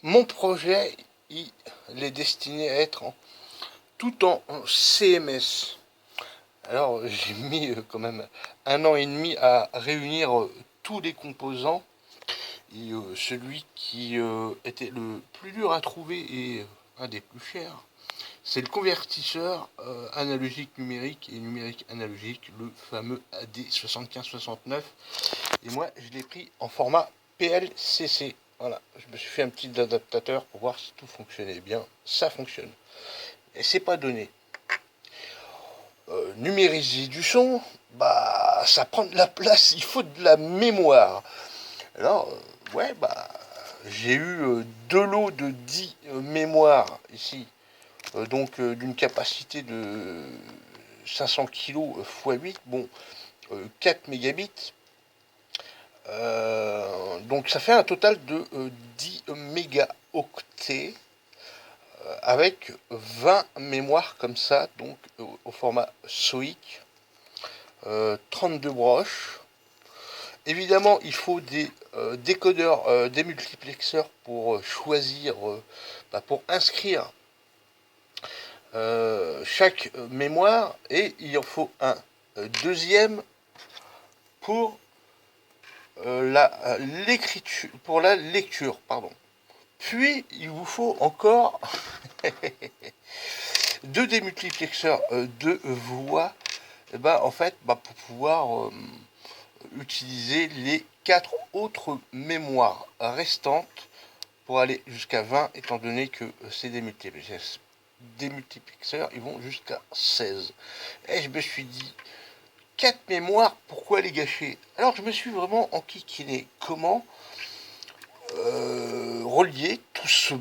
Mon projet, il est destiné à être tout en CMS. Alors, j'ai mis quand même 1 an et demi à réunir tous les composants. Et celui qui était le plus dur à trouver et un des plus chers, c'est le convertisseur analogique numérique et numérique analogique, le fameux AD7569. Et moi, je l'ai pris en format PLCC. Voilà, je me suis fait un petit adaptateur pour voir si tout fonctionnait bien. Ça fonctionne. Et c'est pas donné. Numériser du son, bah, ça prend de la place, il faut de la mémoire. Alors, ouais, bah, j'ai eu deux lots de 10 mémoires ici, donc d'une capacité de 500 kg x 8, bon, 4 mégabits. Donc ça fait un total de 10 mégaoctets avec 20 mémoires comme ça, donc au format SOIC, 32 broches. Évidemment, il faut des décodeurs, des multiplexeurs pour choisir, bah, pour inscrire chaque mémoire, et il en faut un deuxième pour l'écriture, pour la lecture, pardon. Puis il vous faut encore deux démultiplexeurs de voix, et ben, en fait, bah, pour pouvoir utiliser les 4 autres mémoires restantes pour aller jusqu'à 20, étant donné que ces démultiplexeurs, ils vont jusqu'à 16. Et je me suis dit, 4 mémoires, pourquoi les gâcher? Alors je me suis vraiment enquiquiné. Comment relier tout ce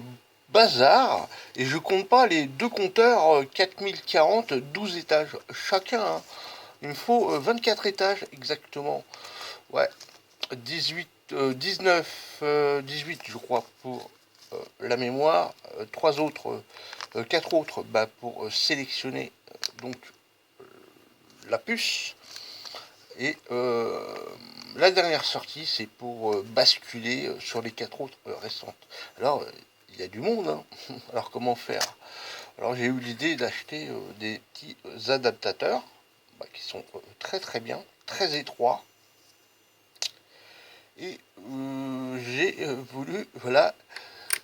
bazar? Et je compte pas les deux compteurs 4040, 12 étages chacun, hein. Il me faut 24 étages exactement. Ouais, 18, 19, 18 je crois pour la mémoire, 3 autres, 4 autres bah, pour sélectionner donc la puce. Et la dernière sortie, c'est pour basculer sur les 4 autres restantes. Alors, il y a du monde, hein. Alors comment faire? Alors j'ai eu l'idée d'acheter des petits adaptateurs bah, qui sont très très bien, très étroits. Et j'ai voulu, voilà,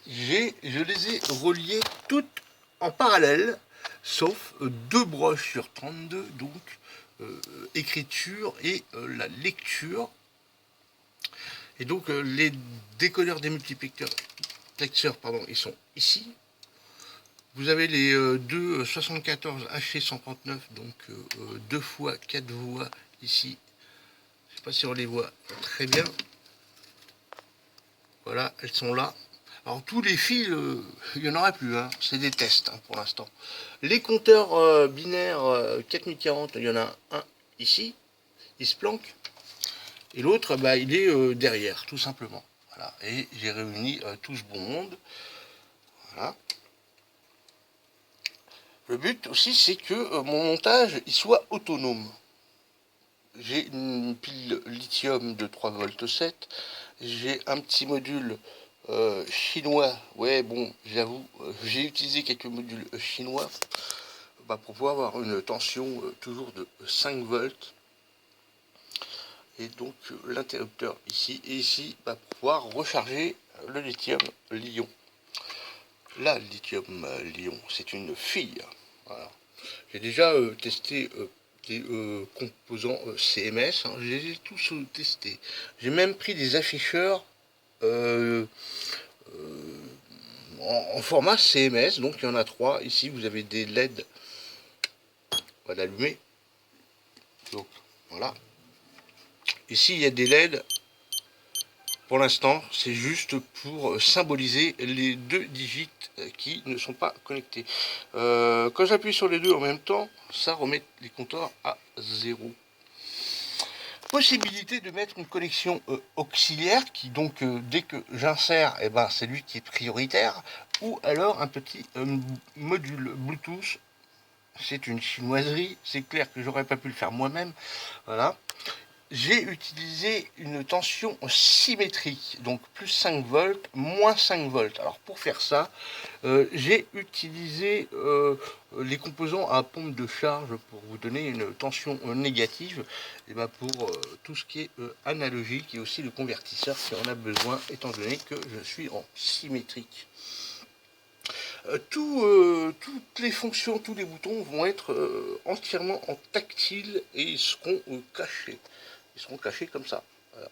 je les ai reliées toutes en parallèle, sauf deux broches sur 32, donc écriture et la lecture. Et donc les décodeurs des multiplexeurs, pardon, ils sont ici. Vous avez les deux 74 HC139, donc deux fois 4 voix ici. Je ne sais pas si on les voit très bien. Voilà, elles sont là. Alors tous les fils, il n'y en aura plus, hein. C'est des tests hein, pour l'instant. Les compteurs binaires 4040, il y en a un ici, il se planque. Et l'autre, bah, il est derrière, tout simplement. Voilà. Et j'ai réuni tout ce bon monde. Voilà. Le but aussi, c'est que mon montage il soit autonome. J'ai une pile lithium de 3 volts 7. J'ai un petit module chinois. Ouais, bon, j'avoue, j'ai utilisé quelques modules chinois bah, pour pouvoir avoir une tension toujours de 5 volts. Et donc l'interrupteur ici et ici bah, pour pouvoir recharger le lithium-ion. La lithium-ion, c'est une fille. Voilà. J'ai déjà testé des composants CMS, hein, je les ai tous testés. J'ai même pris des afficheurs euh, en format CMS, donc il y en a trois. Ici, vous avez des LED, on va l'allumer. Donc voilà. Ici, il y a des LED. Pour l'instant, c'est juste pour symboliser les deux digits qui ne sont pas connectés. Quand j'appuie sur les deux en même temps, ça remet les compteurs à 0. Possibilité de mettre une connexion auxiliaire qui donc dès que j'insère, eh ben, c'est lui qui est prioritaire, ou alors un petit module Bluetooth. C'est une chinoiserie, c'est clair que j'aurais pas pu le faire moi-même. Voilà. j'ai utilisé une tension symétrique, donc plus 5 volts, moins 5 volts. Alors pour faire ça, j'ai utilisé les composants à pompe de charge pour vous donner une tension négative, et ben pour tout ce qui est analogique, et aussi le convertisseur qui en a besoin, étant donné que je suis en symétrique. Toutes les fonctions, tous les boutons vont être entièrement en tactile et ils seront cachés. Ils seront cachés comme ça. Voilà.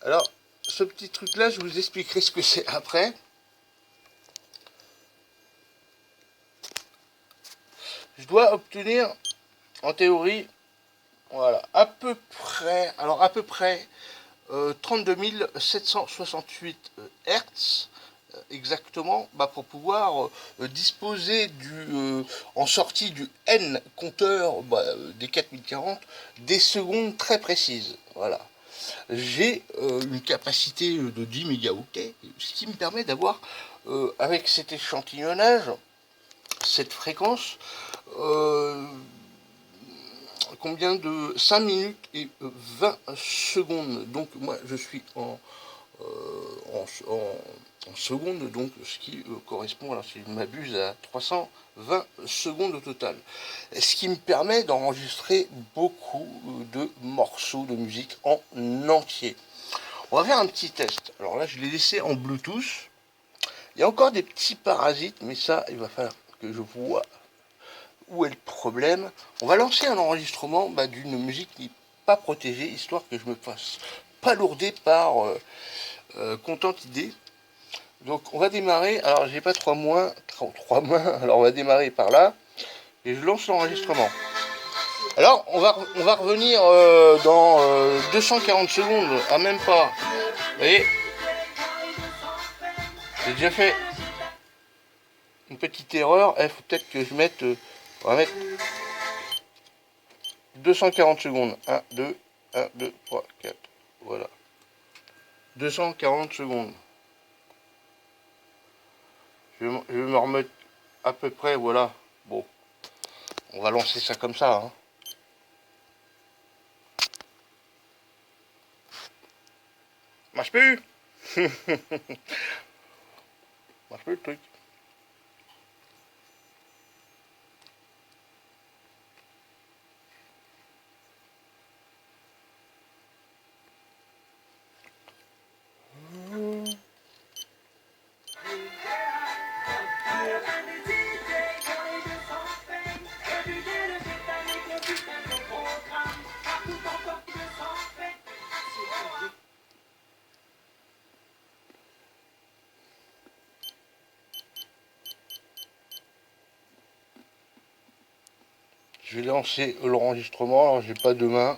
Alors, ce petit truc-là, je vous expliquerai ce que c'est après. Je dois obtenir, en théorie, voilà, à peu près, 32 768 Hz exactement, bah, pour pouvoir disposer en sortie du N compteur des 4040 des secondes très précises. Voilà. J'ai une capacité de 10 mégaoctets, ce qui me permet d'avoir, avec cet échantillonnage, cette fréquence, combien de 5 minutes et 20 secondes. Donc moi je suis en secondes, donc ce qui correspond, alors si je m'abuse, à 320 secondes au total. Ce qui me permet d'enregistrer beaucoup de morceaux de musique en entier. On va faire un petit test. Alors là, je l'ai laissé en Bluetooth. Il y a encore des petits parasites, mais ça, il va falloir que je vois où est le problème. On va lancer un enregistrement d'une musique qui n'est pas protégée, histoire que je me fasse pas lourder par contente idée. Donc on va démarrer, alors j'ai pas trois mains, alors on va démarrer par là, et je lance l'enregistrement. Alors on va revenir dans 240 secondes, même pas. Vous voyez, j'ai déjà fait une petite erreur, il faut peut-être que je mette, on va mettre 240 secondes, 1, 2, 1, 2, 3, 4, voilà. 240 secondes. Je vais me remettre à peu près, voilà. Bon, on va lancer ça comme ça. Hein. Marche plus. Marche plus le truc. Je vais lancer l'enregistrement. Alors j'ai pas de main,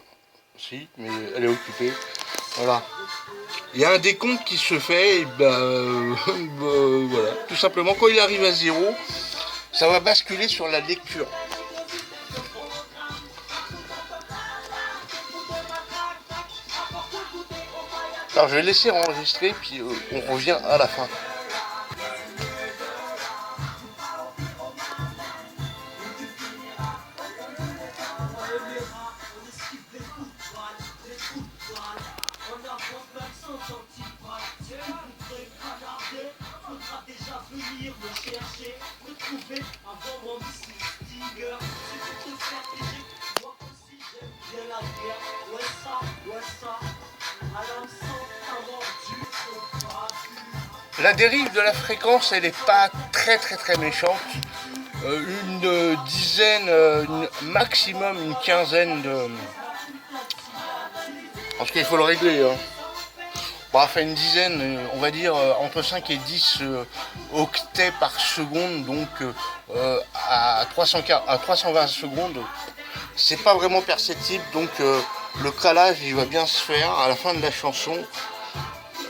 si, mais elle est occupée. Voilà. Il y a un décompte qui se fait, et voilà. Tout simplement, quand il arrive à 0, ça va basculer sur la lecture. Alors je vais laisser enregistrer, puis on revient à la fin. La dérive de la fréquence, elle n'est pas très méchante. Une dizaine, maximum une quinzaine de... Parce qu'il faut le régler. Hein. Enfin une dizaine, on va dire entre 5 et 10 octets par seconde, donc à 320 secondes, c'est pas vraiment perceptible, donc le calage il va bien se faire à la fin de la chanson.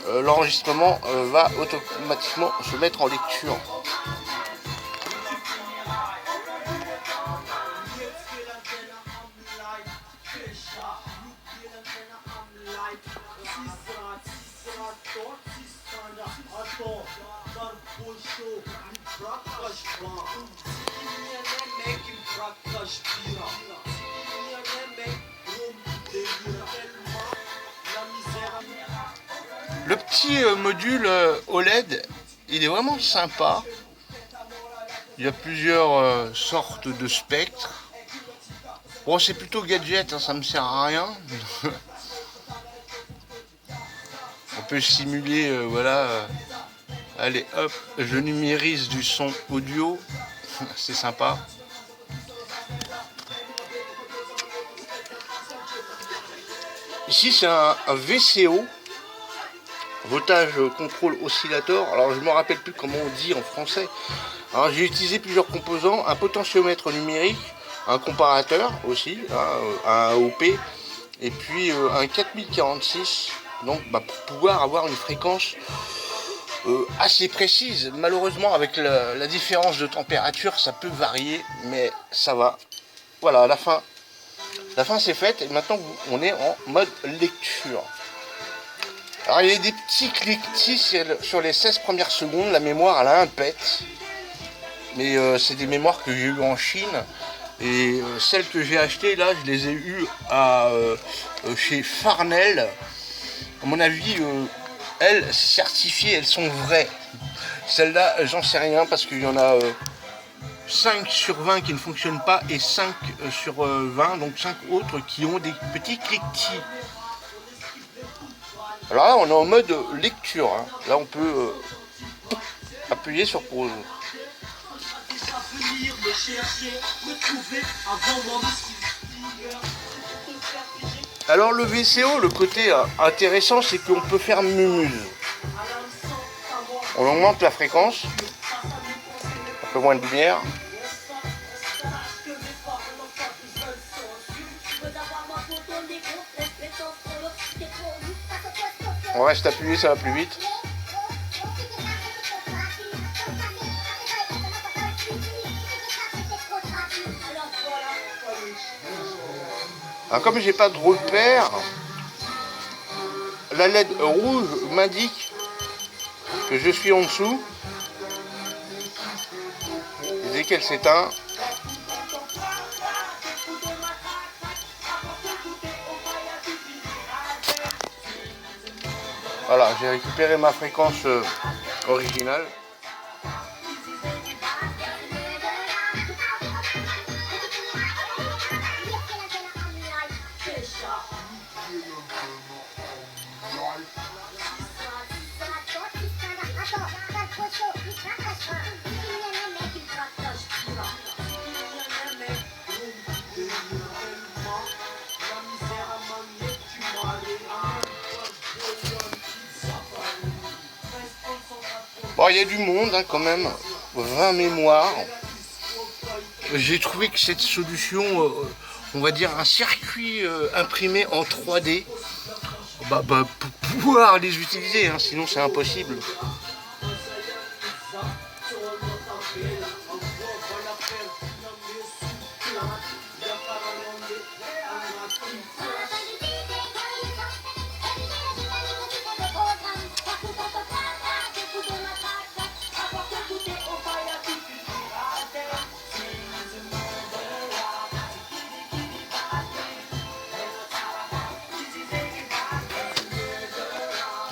L'enregistrement va automatiquement se mettre en lecture. Le petit module OLED, il est vraiment sympa. Il y a plusieurs sortes de spectres. Bon, c'est plutôt gadget, hein, ça me sert à rien. On peut simuler, voilà. Allez, hop, je numérise du son audio. C'est sympa. Ici, c'est un VCO. Voltage contrôle oscillator. Alors, je ne me rappelle plus comment on dit en français. Alors, j'ai utilisé plusieurs composants. Un potentiomètre numérique, un comparateur aussi, un AOP, et puis un 4046. Donc, pour pouvoir avoir une fréquence assez précise. Malheureusement, avec la différence de température, ça peut varier, mais ça va. Voilà, la fin c'est faite, et maintenant on est en mode lecture. Alors, il y a des petits cliquetis sur les 16 premières secondes. La mémoire, elle a un pet, mais c'est des mémoires que j'ai eues en Chine, et celles que j'ai achetées là, je les ai eues chez Farnell. À mon avis, elles, certifiées, elles sont vraies. Celles-là, j'en sais rien, parce qu'il y en a 5 sur 20 qui ne fonctionnent pas, et 5 sur 20, donc 5 autres qui ont des petits cliquetis. Alors là, on est en mode lecture, hein. Là, on peut appuyer sur pause. Alors le VCO, le côté intéressant, c'est qu'on peut faire mumuse. On augmente la fréquence, un peu moins de lumière. On reste appuyé, ça va plus vite. Alors, comme j'ai pas de repère, la LED rouge m'indique que je suis en dessous. Et dès qu'elle s'éteint, voilà, j'ai récupéré ma fréquence originale. Bon, il y a du monde hein, quand même, 20 mémoires. J'ai trouvé que cette solution, on va dire un circuit imprimé en 3D, pour pouvoir les utiliser, hein, sinon c'est impossible.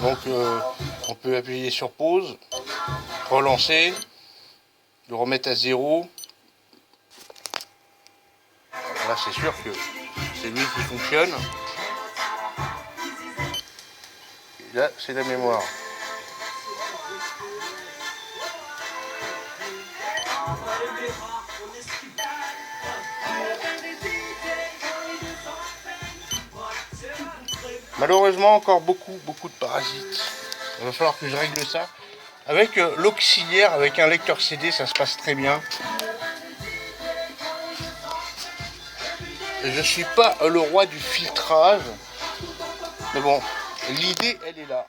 Donc on peut appuyer sur pause, relancer, le remettre à 0. Là c'est sûr que c'est lui qui fonctionne. Et là c'est la mémoire. Malheureusement encore beaucoup de parasites. Il va falloir que je règle ça. Avec l'auxiliaire, avec un lecteur CD, ça se passe très bien. Je suis pas le roi du filtrage, mais bon, l'idée elle est là.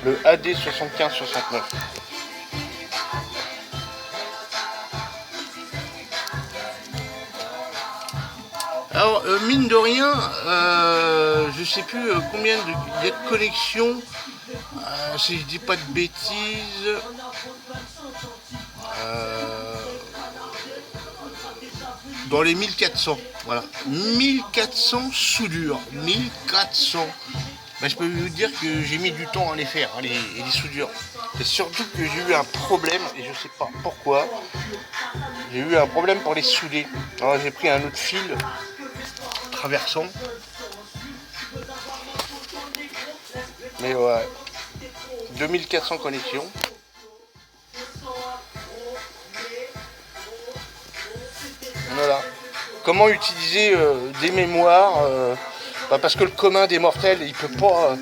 Le AD7569. Alors, mine de rien, je sais plus combien il y a de connexions Si je dis pas de bêtises, dans les 1400, voilà. 1400 soudures, 1400. Ben, je peux vous dire que j'ai mis du temps à les faire, hein, les soudures. C'est surtout que j'ai eu un problème, et je sais pas pourquoi. J'ai eu un problème pour les souder. Alors j'ai pris un autre fil traversant. Mais ouais, 2400 connexions. Voilà. Comment utiliser des mémoires parce que le commun des mortels, il peut pas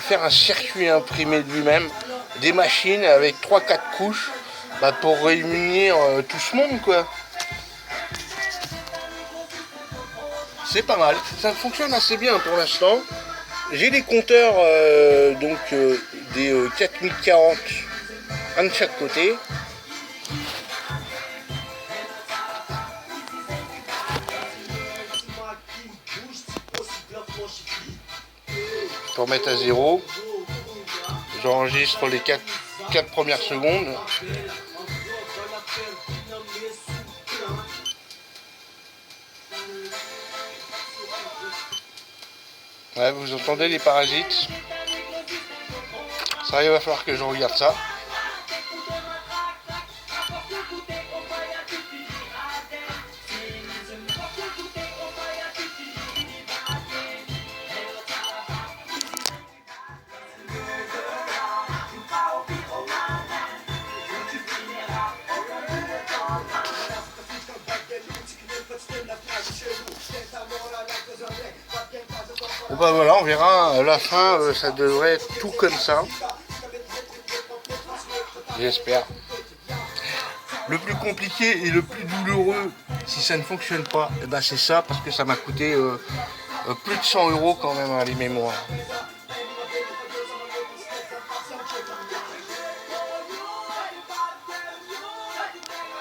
faire un circuit imprimé de lui-même. Des machines avec 3-4 couches pour réunir tout ce monde, quoi. C'est pas mal. Ça fonctionne assez bien pour l'instant. J'ai des compteurs des 4040, un de chaque côté. Pour mettre à 0, j'enregistre les 4 premières secondes. Ouais, vous entendez les parasites. Ça, il va falloir que je regarde ça. Bon bah voilà, on verra, à la fin ça devrait être tout comme ça. J'espère. Le plus compliqué et le plus douloureux, si ça ne fonctionne pas, c'est ça, parce que ça m'a coûté plus de 100 € quand même, hein, les mémoires.